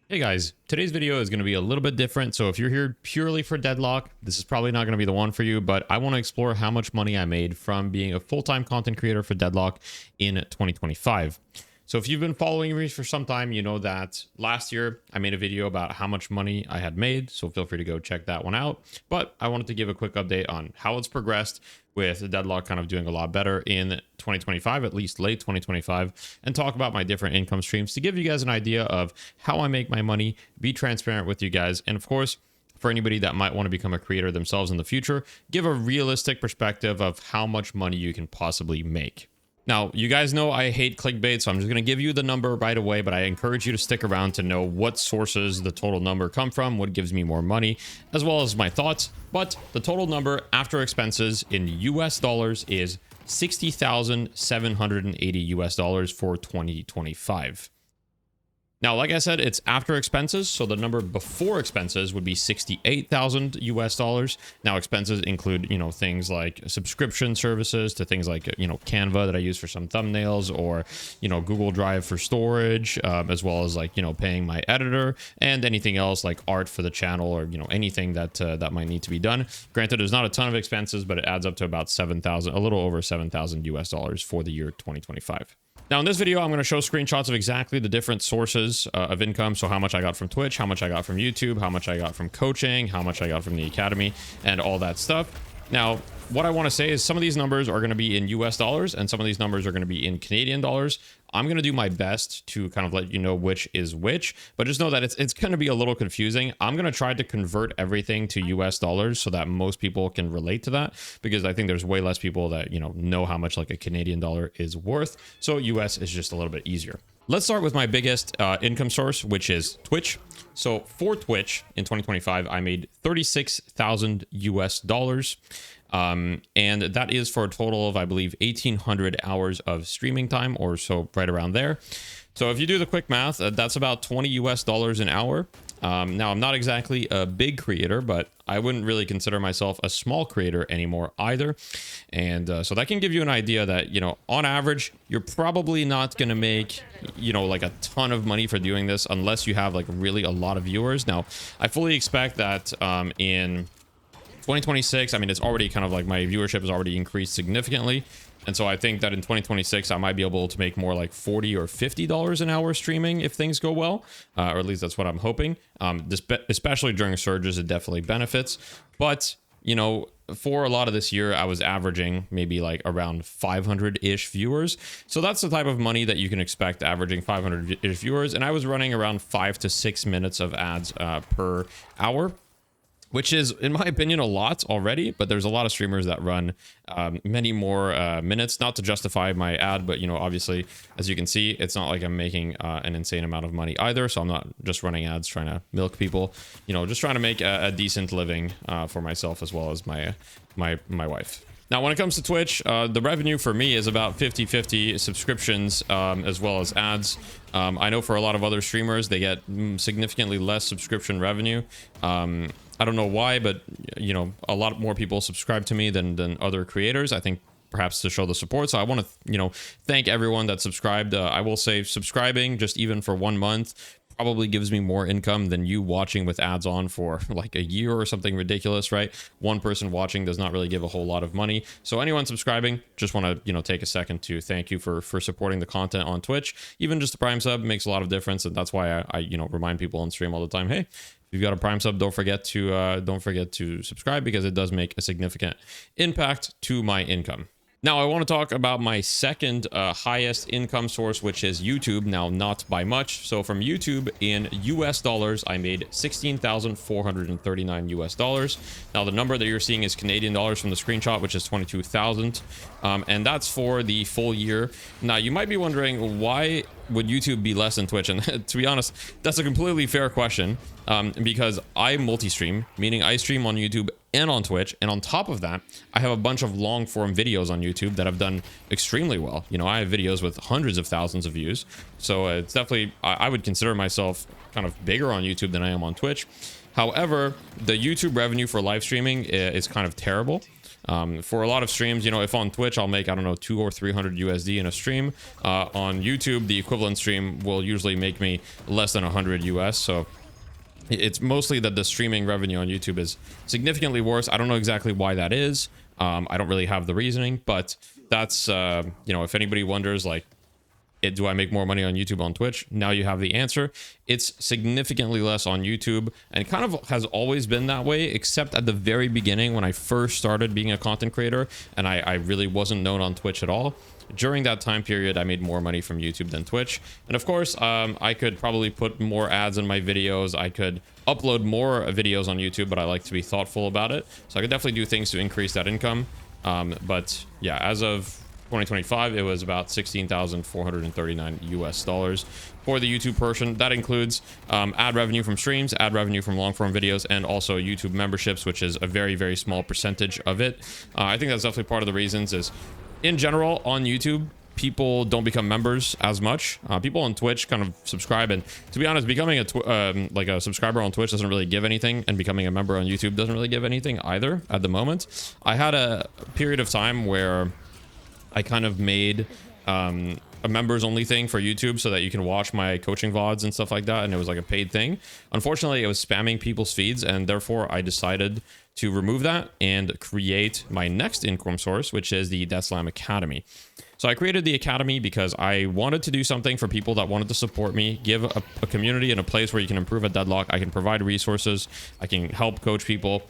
Hey guys, today's video is going to be a little bit different. So if you're here purely for Deadlock, this is probably not going to be the one for you, but I want to explore how much money I made from being a full-time content creator for Deadlock in 2025. So if you've been following me for some time, you know that last year I made a video about how much money I had made. So feel free to go check that one out. But I wanted to give a quick update on how it's progressed with Deadlock kind of doing a lot better in 2025, at least late 2025, and talk about my different income streams to give you guys an idea of how I make my money, be transparent with you guys, and of course, for anybody that might want to become a creator themselves in the future, give a realistic perspective of how much money you can possibly make. Now, you guys know I hate clickbait, so I'm just going to give you the number right away, but I encourage you to stick around to know what sources the total number come from, what gives me more money, as well as my thoughts. But the total number after expenses in US dollars is $60,780 for 2025. Now, like I said, it's after expenses, so the number before expenses would be 68,000 US dollars. Now, expenses include, things like subscription services to things like, Canva that I use for some thumbnails, or, Google Drive for storage, as well as paying my editor and anything else like art for the channel, or, anything that might need to be done. Granted, there's not a ton of expenses, but it adds up to about 7,000, a little over 7,000 US dollars for the year 2025. Now, in this video, I'm going to show screenshots of exactly the different sources of income. So how much I got from Twitch, how much I got from YouTube, how much I got from coaching, how much I got from the academy, and all that stuff. Now, what I want to say is some of these numbers are going to be in US dollars and some of these numbers are going to be in Canadian dollars. I'm going to do my best to kind of let you know which is which, but just know that it's going to be a little confusing. I'm going to try to convert everything to US dollars so that most people can relate to that, because I think there's way less people that, know how much like a Canadian dollar is worth. So US is just a little bit easier. Let's start with my biggest income source, which is Twitch. So for Twitch in 2025, I made 36,000 US dollars. And that is for a total of, I believe, 1,800 hours of streaming time, or so, right around there. So if you do the quick math, that's about 20 US dollars an hour. Now, I'm not exactly a big creator, but I wouldn't really consider myself a small creator anymore either. And so that can give you an idea that, on average, you're probably not going to make, like a ton of money for doing this unless you have like really a lot of viewers. Now, I fully expect that in 2026, I mean, it's already kind of like my viewership has already increased significantly. And so I think that in 2026, I might be able to make more like $40 or $50 an hour streaming if things go well, or at least that's what I'm hoping. Especially during surges, it definitely benefits. But, for a lot of this year, I was averaging maybe like around 500-ish viewers. So that's the type of money that you can expect, averaging 500-ish viewers. And I was running around 5 to 6 minutes of ads per hour, which is, in my opinion, a lot already, but there's a lot of streamers that run many more minutes. Not to justify my ad, but, obviously, as you can see, it's not like I'm making an insane amount of money either. So I'm not just running ads trying to milk people, just trying to make a decent living for myself as well as my wife. Now, when it comes to Twitch, the revenue for me is about 50-50 subscriptions as well as ads. I know for a lot of other streamers, they get significantly less subscription revenue. I don't know why, but, a lot more people subscribe to me than other creators. I think perhaps to show the support. So I want to, thank everyone that subscribed. I will say subscribing just even for 1 month probably gives me more income than you watching with ads on for like a year or something ridiculous, right? One person watching does not really give a whole lot of money. So anyone subscribing, just want to, take a second to thank you for supporting the content on Twitch. Even just a Prime sub makes a lot of difference. And that's why I remind people on stream all the time, hey, if you've got a Prime sub, don't forget to subscribe, because it does make a significant impact to my income. Now, I want to talk about my second highest income source, which is YouTube. Now, not by much. So from YouTube in US dollars, I made 16,439 US dollars. Now, the number that you're seeing is Canadian dollars from the screenshot, which is 22,000. And that's for the full year. Now, you might be wondering, why would YouTube be less than Twitch? And to be honest, that's a completely fair question, because I multi-stream, meaning I stream on YouTube and on Twitch. And on top of that, I have a bunch of long form videos on YouTube that have done extremely well. I have videos with hundreds of thousands of views. So it's definitely, I would consider myself kind of bigger on YouTube than I am on Twitch. However, the YouTube revenue for live streaming is kind of terrible. For a lot of streams, you know, if on Twitch I'll make, I don't know, 200 or 300 USD in a stream, on YouTube the equivalent stream will usually make me less than 100 US. So it's mostly that the streaming revenue on YouTube is significantly worse. I don't know exactly why that is. I don't really have the reasoning, but that's, you know, if anybody wonders, like, do I make more money on YouTube on Twitch? Now you have the answer. It's significantly less on YouTube, and kind of has always been that way, except at the very beginning when I first started being a content creator and I really wasn't known on Twitch at all. During that time period, I made more money from YouTube than Twitch. And of course, I could probably put more ads in my videos. I could upload more videos on YouTube, but I like to be thoughtful about it. So I could definitely do things to increase that income. But yeah, as of 2025, it was about 16,439 US dollars for the YouTube portion. That includes ad revenue from streams, ad revenue from long form videos, and also YouTube memberships, which is a very, very small percentage of it. I think that's definitely part of the reasons is, in general, on YouTube, people don't become members as much. People on Twitch kind of subscribe, and to be honest, becoming like a subscriber on Twitch doesn't really give anything, and becoming a member on YouTube doesn't really give anything either at the moment. I had a period of time where I kind of made a members only thing for YouTube so that you can watch my coaching VODs and stuff like that, and it was like a paid thing. Unfortunately, it was spamming people's feeds, and therefore I decided to remove that and create my next income source, which is the Deathslam Academy. So I created the Academy because I wanted to do something for people that wanted to support me, give a community and a place where you can improve at Deadlock. I can provide resources, I can help coach people,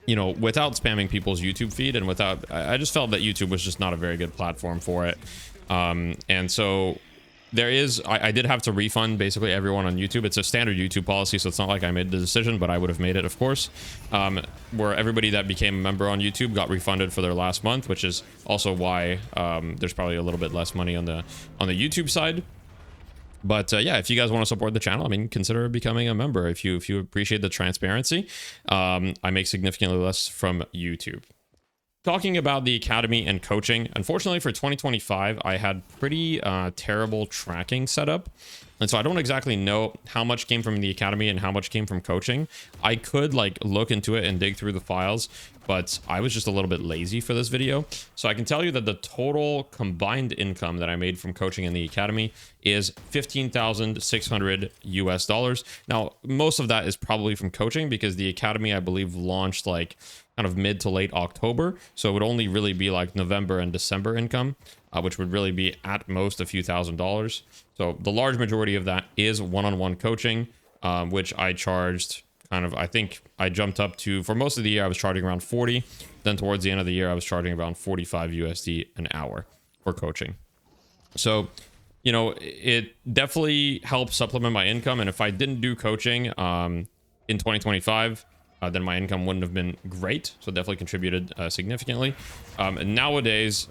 you know, without spamming people's YouTube feed, and without, I just felt that YouTube was just not a very good platform for it. And so there is, I did have to refund basically everyone on YouTube. It's a standard YouTube policy, so it's not like I made the decision, but I would have made it, of course, where everybody that became a member on YouTube got refunded for their last month, which is also why there's probably a little bit less money on the YouTube side. But yeah, if you guys want to support the channel, I mean, consider becoming a member if you appreciate the transparency. I make significantly less from YouTube. Talking about the Academy and coaching, unfortunately for 2025, I had pretty terrible tracking setup. And so I don't exactly know how much came from the Academy and how much came from coaching. I could like look into it and dig through the files, but I was just a little bit lazy for this video. So I can tell you that the total combined income that I made from coaching in the Academy is 15,600 US dollars. Now, most of that is probably from coaching because the Academy, I believe, launched like kind of mid to late October. So it would only really be like November and December income, which would really be at most a few $1,000s. So the large majority of that is one-on-one coaching, which I charged kind of, I think I jumped up to, for most of the year, I was charging around 40. Then towards the end of the year, I was charging around 45 USD an hour for coaching. So, you know, it definitely helped supplement my income. And if I didn't do coaching in 2025, then my income wouldn't have been great. So definitely contributed significantly. And nowadays,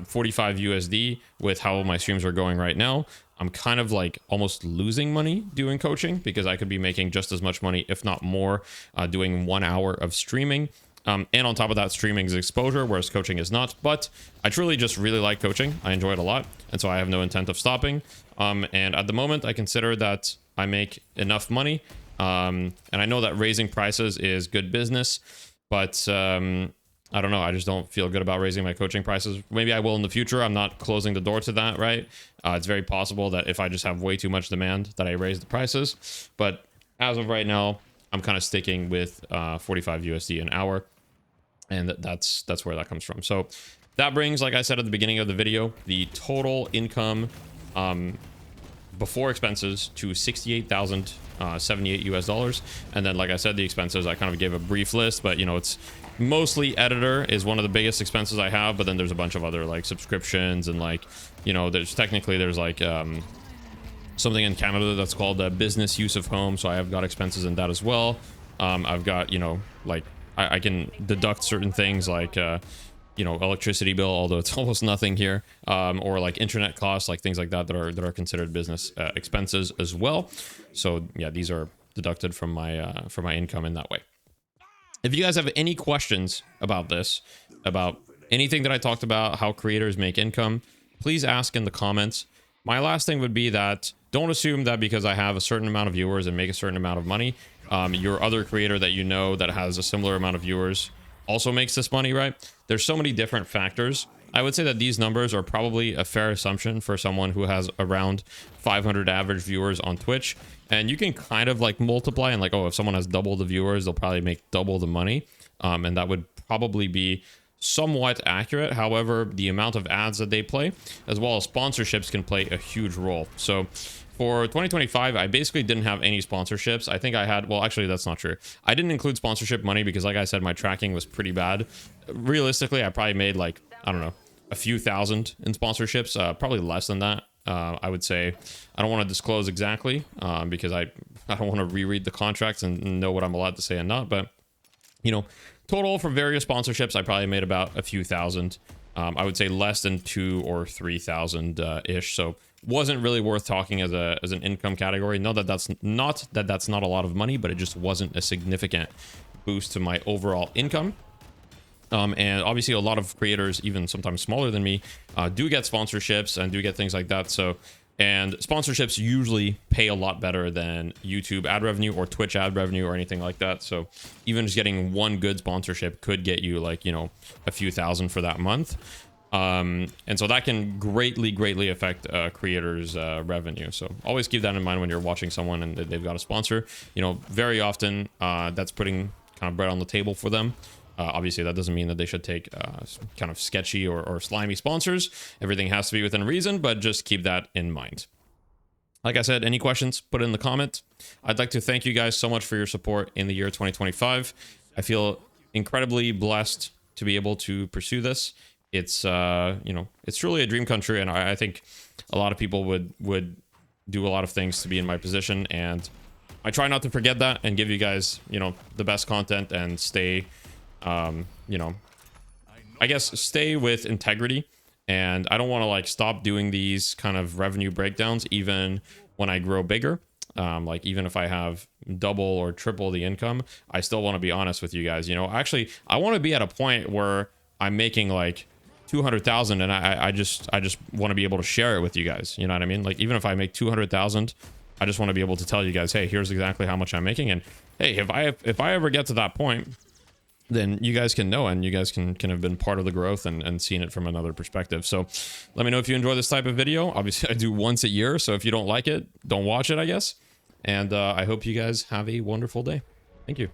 45 USD with how my streams are going right now, I'm kind of like almost losing money doing coaching because I could be making just as much money, if not more, doing 1 hour of streaming. And on top of that, streaming is exposure, whereas coaching is not. But I truly just really like coaching. I enjoy it a lot. And so I have no intent of stopping. And at the moment, I consider that I make enough money. And I know that raising prices is good business, but I don't know. I just don't feel good about raising my coaching prices. Maybe I will in the future. I'm not closing the door to that, right? It's very possible that if I just have way too much demand that I raise the prices. But as of right now, I'm kind of sticking with 45 USD an hour. And that's where that comes from. So that brings, like I said at the beginning of the video, the total income before expenses to 68,078 US dollars. And then, like I said, the expenses, I kind of gave a brief list, but you know, it's mostly editor is one of the biggest expenses I have, but then there's a bunch of other like subscriptions and like, you know, there's like something in Canada that's called business use of home. So I have got expenses in that as well. I've got, you know, like I can deduct certain things like, you know, electricity bill, although it's almost nothing here, or like internet costs, like things like that that are considered business expenses as well. So yeah, these are deducted from my income in that way. If you guys have any questions about this, about anything that I talked about, how creators make income, please ask in the comments. My last thing would be that don't assume that because I have a certain amount of viewers and make a certain amount of money, your other creator that you know that has a similar amount of viewers also makes this money, right? There's so many different factors. I would say that these numbers are probably a fair assumption for someone who has around 500 average viewers on Twitch. And you can kind of like multiply and like, oh, if someone has double the viewers, they'll probably make double the money. And that would probably be somewhat accurate. However, the amount of ads that they play, as well as sponsorships, can play a huge role. So for 2025, I basically didn't have any sponsorships. I think I had, well, actually, that's not true. I didn't include sponsorship money because, like I said, my tracking was pretty bad. Realistically, I probably made like, I don't know, a few thousand in sponsorships, probably less than that. I would say I don't want to disclose exactly because I don't want to reread the contracts and know what I'm allowed to say and not. But, you know, total for various sponsorships, I probably made about a few thousand. I would say less than 2,000 or 3,000 ish. So wasn't really worth talking as an income category. No, that's not a lot of money, but it just wasn't a significant boost to my overall income. And obviously a lot of creators, even sometimes smaller than me, do get sponsorships and do get things like that. So, and sponsorships usually pay a lot better than YouTube ad revenue or Twitch ad revenue or anything like that. So even just getting one good sponsorship could get you like, you know, a few thousand for that month. And so that can greatly affect creators' revenue. So always keep that in mind when you're watching someone and they've got a sponsor. You know, very often that's putting kind of bread on the table for them. Obviously, that doesn't mean that they should take kind of sketchy or slimy sponsors. Everything has to be within reason, but just keep that in mind. Like I said, any questions, put it in the comment. I'd like to thank you guys so much for your support in the year 2025. I feel incredibly blessed to be able to pursue this. It's, you know, it's truly a dream country, and I think a lot of people would do a lot of things to be in my position, and I try not to forget that and give you guys, you know, the best content and stay... you know, I guess stay with integrity, and I don't want to like stop doing these kind of revenue breakdowns even when I grow bigger. Like even if I have double or triple the income, I still want to be honest with you guys. You know, actually I want to be at a point where I'm making like 200,000 and I just want to be able to share it with you guys. You know what I mean? Like even if I make 200,000, I just want to be able to tell you guys, hey, here's exactly how much I'm making. And hey, if I ever get to that point, then you guys can know, and you guys can have been part of the growth and seen it from another perspective. So let me know if you enjoy this type of video. Obviously I do once a year, so if you don't like it, don't watch it, I guess. And I hope you guys have a wonderful day. Thank you.